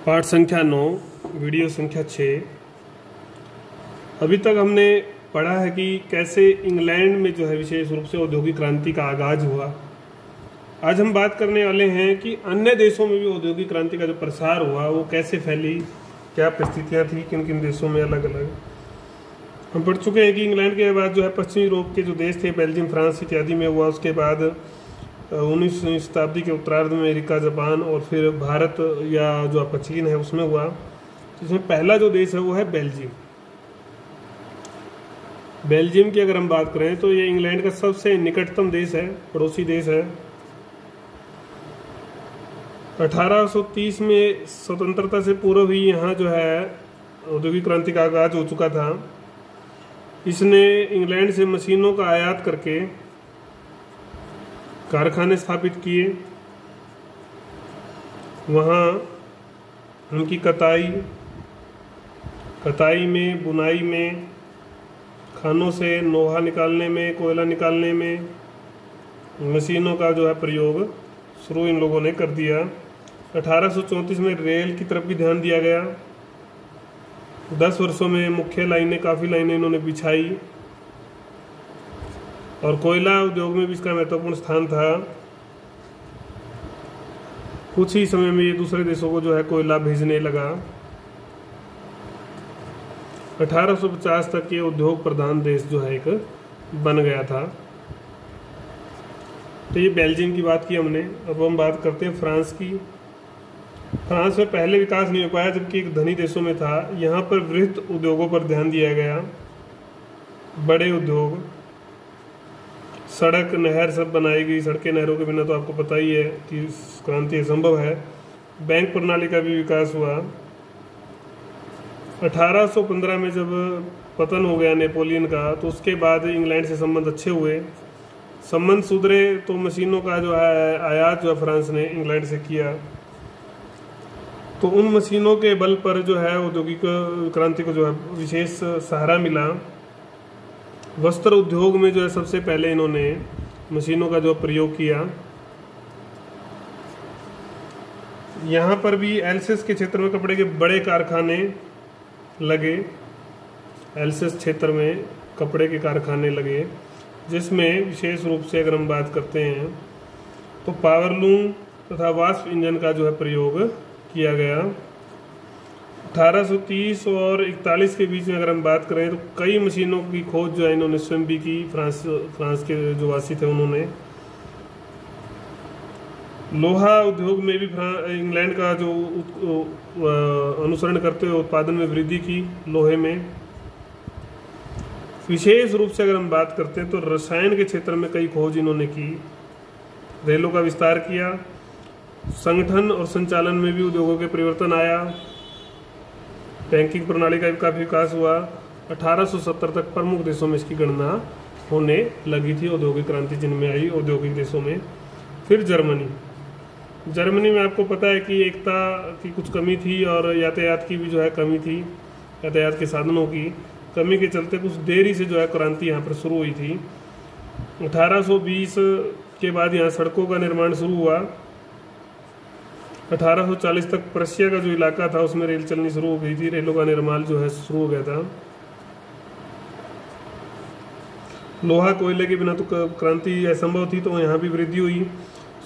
पाठ संख्या 9, वीडियो संख्या 6। अभी तक हमने पढ़ा है कि कैसे इंग्लैंड में जो है विशेष रूप से औद्योगिक क्रांति का आगाज हुआ। आज हम बात करने वाले हैं कि अन्य देशों में भी औद्योगिक क्रांति का जो प्रसार हुआ वो कैसे फैली, क्या परिस्थितियां थी, किन किन देशों में अलग अलग। हम पढ़ चुके हैं कि इंग्लैंड के बाद जो है पश्चिमी यूरोप के जो देश थे, बेल्जियम, फ्रांस इत्यादि में हुआ। उसके बाद 19वीं शताब्दी के उत्तरार्ध में अमेरिका, जापान और फिर भारत या जो आपका चीन है उसमें हुआ। तो इसमें पहला जो देश है वो है बेल्जियम। बेल्जियम की अगर हम बात करें तो ये इंग्लैंड का सबसे निकटतम देश है, पड़ोसी देश है। 1830 में स्वतंत्रता से पूर्व ही यहाँ जो है औद्योगिक क्रांति का आगाज हो चुका था। इसने इंग्लैंड से मशीनों का आयात करके कारखाने स्थापित किए। वहाँ उनकी कताई में, बुनाई में, खानों से लोहा निकालने में, कोयला निकालने में मशीनों का जो है प्रयोग शुरू इन लोगों ने कर दिया। 1834 में रेल की तरफ भी ध्यान दिया गया। 10 वर्षों में मुख्य काफ़ी लाइनें इन्होंने बिछाई और कोयला उद्योग में भी इसका महत्वपूर्ण स्थान था। कुछ ही समय में ये दूसरे देशों को जो है कोयला भेजने लगा। 1850 तक ये उद्योग प्रधान देश जो है एक बन गया था। तो ये बेल्जियम की बात की हमने। अब हम बात करते हैं फ्रांस की। फ्रांस में पहले विकास नहीं हो पाया, जबकि एक धनी देशों में था। यहाँ पर वृहत उद्योगों पर ध्यान दिया गया। बड़े उद्योग, सड़क, नहर सब बनाई गई। सड़कें, नहरों के बिना तो आपको पता ही है कि क्रांति असंभव है। बैंक प्रणाली का भी विकास हुआ। 1815 में जब पतन हो गया नेपोलियन का, तो उसके बाद इंग्लैंड से संबंध अच्छे हुए। संबंध सुधरे तो मशीनों का जो है आयात जो है फ्रांस ने इंग्लैंड से किया। तो उन मशीनों के बल पर जो है औद्योगिक क्रांति को जो है विशेष सहारा मिला। वस्त्र उद्योग में जो है सबसे पहले इन्होंने मशीनों का जो प्रयोग किया। यहाँ पर भी एल्सेस के क्षेत्र में कपड़े के बड़े कारखाने लगे। एल्सेस क्षेत्र में कपड़े के कारखाने लगे, जिसमें विशेष रूप से अगर हम बात करते हैं तो पावरलूम तथा वाष्प इंजन का जो है प्रयोग किया गया। 1830 और 41 के बीच में अगर हम बात करें तो कई मशीनों की खोज जो है इन्होंने स्वयं भी की। फ्रांस के जो वासी थे उन्होंने। लोहा उद्योग में भी इंग्लैंड का जो अनुसरण करते हुए उत्पादन में वृद्धि की लोहे में। विशेष रूप से अगर हम बात करते हैं तो रसायन के क्षेत्र में कई खोज इन्होंने की। रेलों का विस्तार किया। संगठन और संचालन में भी उद्योगों के परिवर्तन आया। बैंकिंग प्रणाली का भी काफ़ी विकास हुआ। 1870 तक प्रमुख देशों में इसकी गणना होने लगी थी, औद्योगिक क्रांति जिनमें आई औद्योगिक देशों में। फिर जर्मनी में आपको पता है कि एकता की कुछ कमी थी और यातायात की भी जो है कमी थी। यातायात के साधनों की कमी के चलते कुछ देरी से जो है क्रांति यहाँ पर शुरू हुई थी। 1820 के बाद यहाँ सड़कों का निर्माण शुरू हुआ। 1840 तक प्रशिया का जो इलाका था उसमें रेल चलनी शुरू हो गई थी। रेलों का निर्माण जो है शुरू हो गया था। लोहा, कोयले के बिना तो क्रांति असंभव थी, तो यहाँ भी वृद्धि हुई।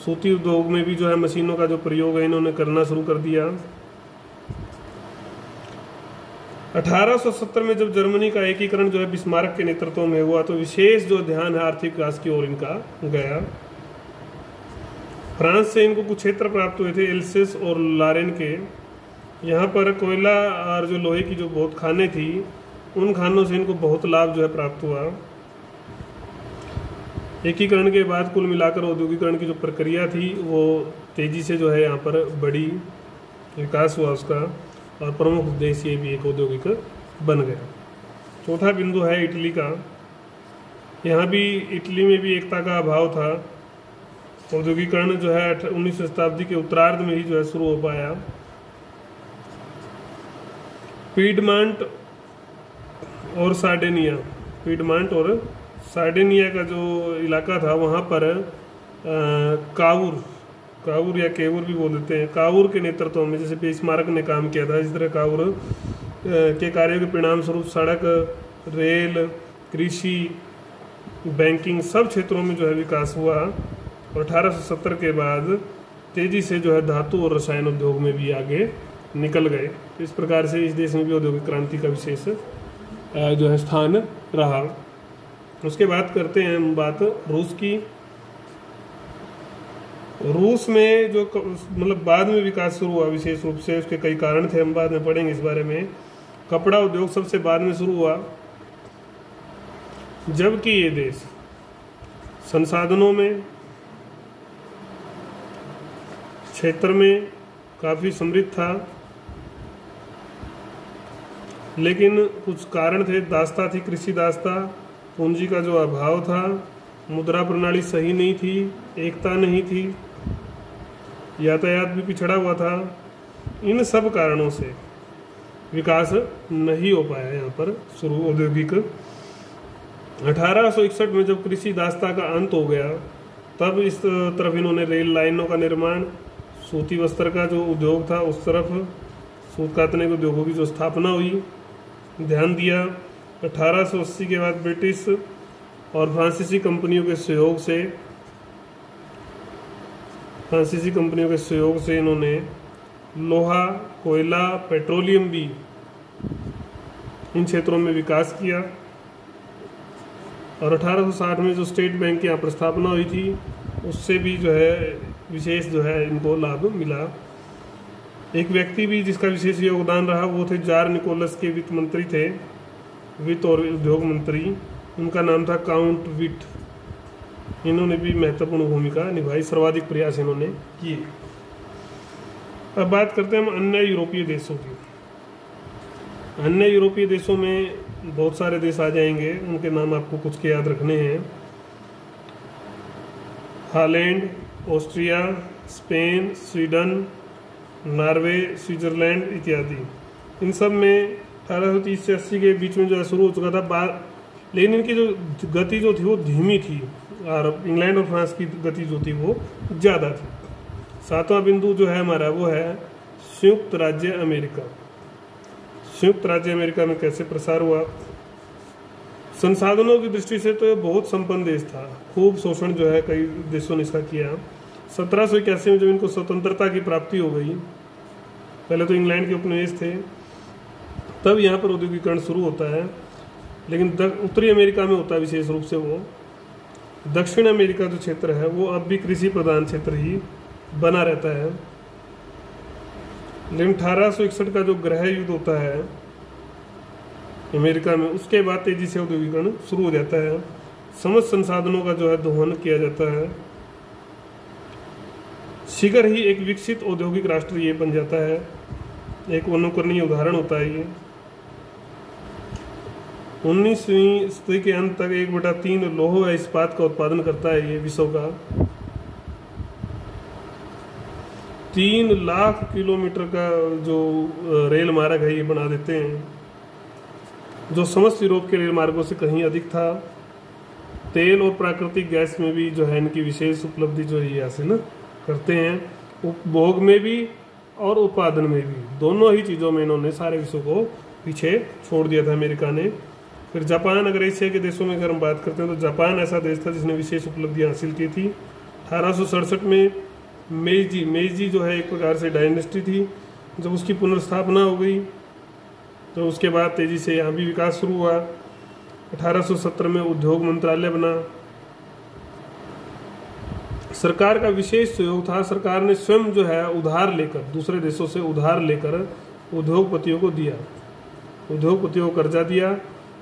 सूती उद्योग में भी जो है मशीनों का जो प्रयोग है इन्होंने करना शुरू कर दिया। 1870 में जब जर्मनी का एकीकरण जो है बिस्मार्क के नेतृत्व में हुआ, तो विशेष जो ध्यान है आर्थिक विकास की ओर इनका गया। फ्रांस से इनको कुछ क्षेत्र प्राप्त हुए थे, एल्सेस और लॉरेन के। यहाँ पर कोयला और जो लोहे की जो बहुत खानें थी, उन खानों से इनको बहुत लाभ जो है प्राप्त हुआ। एकीकरण के बाद कुल मिलाकर औद्योगिकरण की जो प्रक्रिया थी वो तेजी से जो है यहाँ पर बड़ी, विकास हुआ उसका, और प्रमुख देश ये भी एक औद्योगिक बन गया। चौथा बिंदु है इटली का। यहाँ भी इटली में भी एकता का अभाव था। औद्योगिकरण जो है 19वीं शताब्दी के उत्तरार्ध में ही जो है शुरू हो पाया। पीडमांट और सार्डिनिया का जो इलाका था वहाँ पर काउर कावूर या केवूर भी बोल देते हैं, कावूर के नेतृत्व में, जैसे स्मारक ने काम किया था, इस तरह कावूर के कार्यों के परिणाम स्वरूप सड़क, रेल, कृषि, बैंकिंग सब क्षेत्रों में जो है विकास हुआ। और 1870 के बाद तेजी से जो है धातु और रसायन उद्योग में भी आगे निकल गए। तो इस प्रकार से इस देश में भी औद्योगिक क्रांति का विशेष जो है स्थान रहा। उसके बाद करते हैं हम बात रूस की। रूस में जो मतलब बाद में विकास शुरू हुआ विशेष रूप से, उसके कई कारण थे, हम बाद में पढ़ेंगे इस बारे में। कपड़ा उद्योग सबसे बाद में शुरू हुआ, जबकि ये देश संसाधनों में, क्षेत्र में काफ़ी समृद्ध था, लेकिन कुछ कारण थे। दास्ता थी, कृषि दास्ता, पूंजी का जो अभाव था, मुद्रा प्रणाली सही नहीं थी, एकता नहीं थी, यातायात भी पिछड़ा हुआ था। इन सब कारणों से विकास नहीं हो पाया यहाँ पर शुरू औद्योगिक। 1861 में जब कृषि दास्ता का अंत हो गया, तब इस तरफ इन्होंने रेल लाइनों का निर्माण, सूती वस्त्र का जो उद्योग था उस तरफ, सूत कातने के उद्योगों की जो स्थापना हुई, ध्यान दिया। 1880 के बाद ब्रिटिश और फ्रांसीसी कंपनियों के सहयोग से इन्होंने लोहा, कोयला, पेट्रोलियम भी इन क्षेत्रों में विकास किया। और 1860 में जो स्टेट बैंक की यहाँ पर स्थापना हुई थी, उससे भी जो है विशेष जो है इनको लाभ मिला। एक व्यक्ति भी जिसका विशेष योगदान रहा वो थे जार निकोलस के वित्त मंत्री थे, वित्त और उद्योग मंत्री, उनका नाम था काउंट विट। इन्होंने भी महत्वपूर्ण भूमिका निभाई, सर्वाधिक प्रयास इन्होंने किए। अब बात करते हैं हम अन्य यूरोपीय देशों की। अन्य यूरोपीय देशों में बहुत सारे देश आ जाएंगे, उनके नाम आपको कुछ के याद रखने हैं। Holland, Austria, Spain, Sweden, Norway, Switzerland इत्यादि। इन सब में 1830 से 80 के बीच में जो है शुरू हो चुका था, लेकिन इनकी जो गति जो थी वो धीमी थी, और इंग्लैंड और फ्रांस की गति जो थी वो ज़्यादा थी। सातवां बिंदु जो है हमारा वो है संयुक्त राज्य अमेरिका। संयुक्त राज्य अमेरिका में कैसे प्रसार हुआ? संसाधनों की दृष्टि से तो ये बहुत संपन्न देश था, खूब शोषण जो है कई देशों ने इसका किया। 1781 में जब इनको स्वतंत्रता की प्राप्ति हो गई, पहले तो इंग्लैंड के उपनिवेश थे, तब यहाँ पर औद्योगिकरण शुरू होता है। लेकिन उत्तरी अमेरिका में होता है विशेष रूप से वो। दक्षिण अमेरिका जो क्षेत्र है वो अब भी कृषि प्रधान क्षेत्र ही बना रहता है। लेकिन 1861 का जो गृह युद्ध होता है अमेरिका में, उसके बाद तेजी से औद्योगिकरण शुरू हो जाता है। समस्त संसाधनों का जो है दोहन किया जाता है। शीघ्र ही एक विकसित औद्योगिक राष्ट्र ये बन जाता है। एक अनुकरणीय उदाहरण होता है ये। 19वीं सदी के अंत तक 1/3 लौह व इस्पात का उत्पादन करता है ये विश्व का। 3 लाख किलोमीटर का जो रेल मार्ग है ये बना देते हैं, जो समस्त यूरोप के रेल मार्गों से कहीं अधिक था। तेल और प्राकृतिक गैस में भी जो है इनकी विशेष उपलब्धि जो है ऐसे ना करते हैं। उपभोग में भी और उत्पादन में भी, दोनों ही चीज़ों में इन्होंने सारे विश्व को पीछे छोड़ दिया था अमेरिका ने। फिर जापान, अगर एशिया के देशों में अगर हम बात करते हैं तो जापान ऐसा देश था जिसने विशेष उपलब्धियां हासिल की थी। 1867 में मेइजी जो है एक प्रकार से डायनेस्टी थी, जब उसकी पुनर्स्थापना हो गई तो उसके बाद तेजी से यहाँ भी विकास शुरू हुआ। 1870 में उद्योग मंत्रालय बना। सरकार का विशेष सहयोग था। सरकार ने स्वयं जो है उधार लेकर, दूसरे देशों से उधार लेकर उद्योगपतियों को दिया, उद्योगपतियों को कर्जा दिया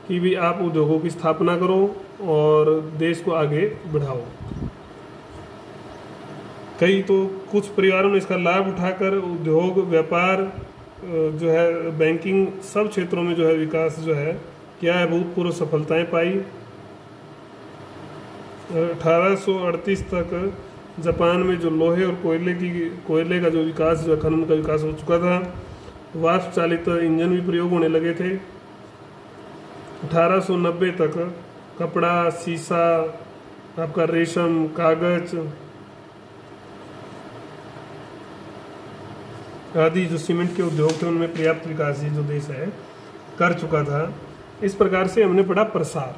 कि भी आप उद्योगों की स्थापना करो और देश को आगे बढ़ाओ। कई तो कुछ परिवारों ने इसका लाभ उठाकर उद्योग, व्यापार जो है, बैंकिंग, सब क्षेत्रों में जो है विकास जो है क्या है, भूतपूर्व सफलताएं पाई। 1838 तक जापान में जो लोहे और कोयले का जो विकास, जो खनन का विकास हो चुका था। वाष्प चालित इंजन भी प्रयोग होने लगे थे। 1890 तक कपड़ा, शीशा, आपका रेशम, कागज, आदि जो सीमेंट के उद्योग थे उनमें पर्याप्त विकास ये जो देश है कर चुका था। इस प्रकार से हमने पढ़ा प्रसार।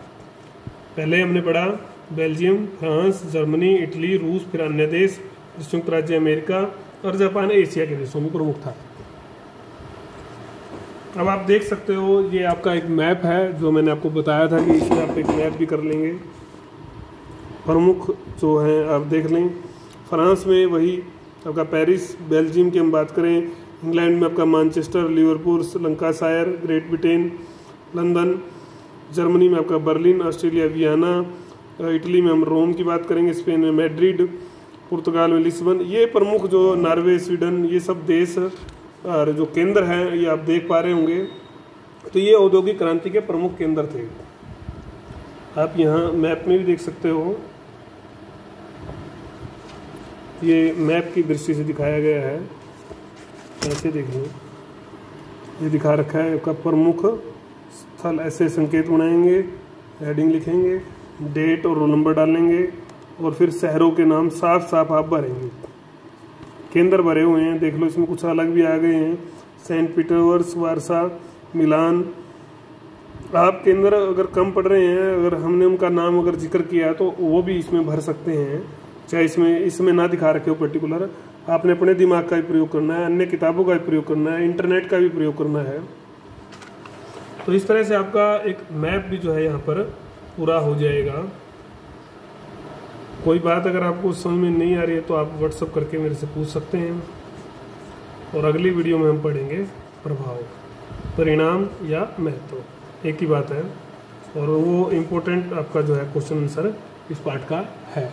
पहले हमने पढ़ा बेल्जियम, फ्रांस, जर्मनी, इटली, रूस, फिर अन्य देश, संयुक्त राज्य अमेरिका और जापान एशिया के देशों में प्रमुख था। अब आप देख सकते हो ये आपका एक मैप है जो मैंने आपको बताया था कि इसमें आप एक मैप भी कर लेंगे। प्रमुख जो हैं आप देख लें। फ्रांस में वही आपका पेरिस, बेल्जियम की हम बात करें, इंग्लैंड में आपका Manchester, Liverpool, Lancashire, great Britain, London, Germany में आपका बर्लिन, ऑस्ट्रेलिया वियना, इटली में हम रोम की बात करेंगे, स्पेन में मैड्रिड, पुर्तगाल में लिस्बन। ये प्रमुख जो नॉर्वे, स्वीडन, ये सब देश और जो केंद्र हैं ये आप देख पा रहे होंगे। तो ये औद्योगिक क्रांति के प्रमुख केंद्र थे। आप यहाँ मैप में भी देख सकते हो, ये मैप की दृष्टि से दिखाया गया है। ऐसे देख लो, ये दिखा रखा है आपका प्रमुख स्थल। ऐसे संकेत बनाएंगे, हेडिंग लिखेंगे, डेट और रोल नंबर डालेंगे और फिर शहरों के नाम साफ साफ आप भरेंगे। केंद्र भरे हुए हैं, देख लो इसमें कुछ अलग भी आ गए हैं, सेंट पीटर्सबर्ग, वारसा, मिलान। आप केंद्र अगर कम पढ़ रहे हैं, अगर हमने उनका नाम अगर जिक्र किया तो वो भी इसमें भर सकते हैं, चाहे इसमें ना दिखा रखे हो पर्टिकुलर। आपने अपने दिमाग का भी प्रयोग करना है, अन्य किताबों का भी प्रयोग करना है, इंटरनेट का भी प्रयोग करना है। तो इस तरह से आपका एक मैप भी जो है यहाँ पर पूरा हो जाएगा। कोई बात अगर आपको समझ में नहीं आ रही है तो आप व्हाट्सअप करके मेरे से पूछ सकते हैं। और अगली वीडियो में हम पढ़ेंगे प्रभाव, परिणाम या महत्व, एक ही बात है। और वो इम्पोर्टेंट आपका जो है क्वेश्चन आंसर इस पार्ट का है।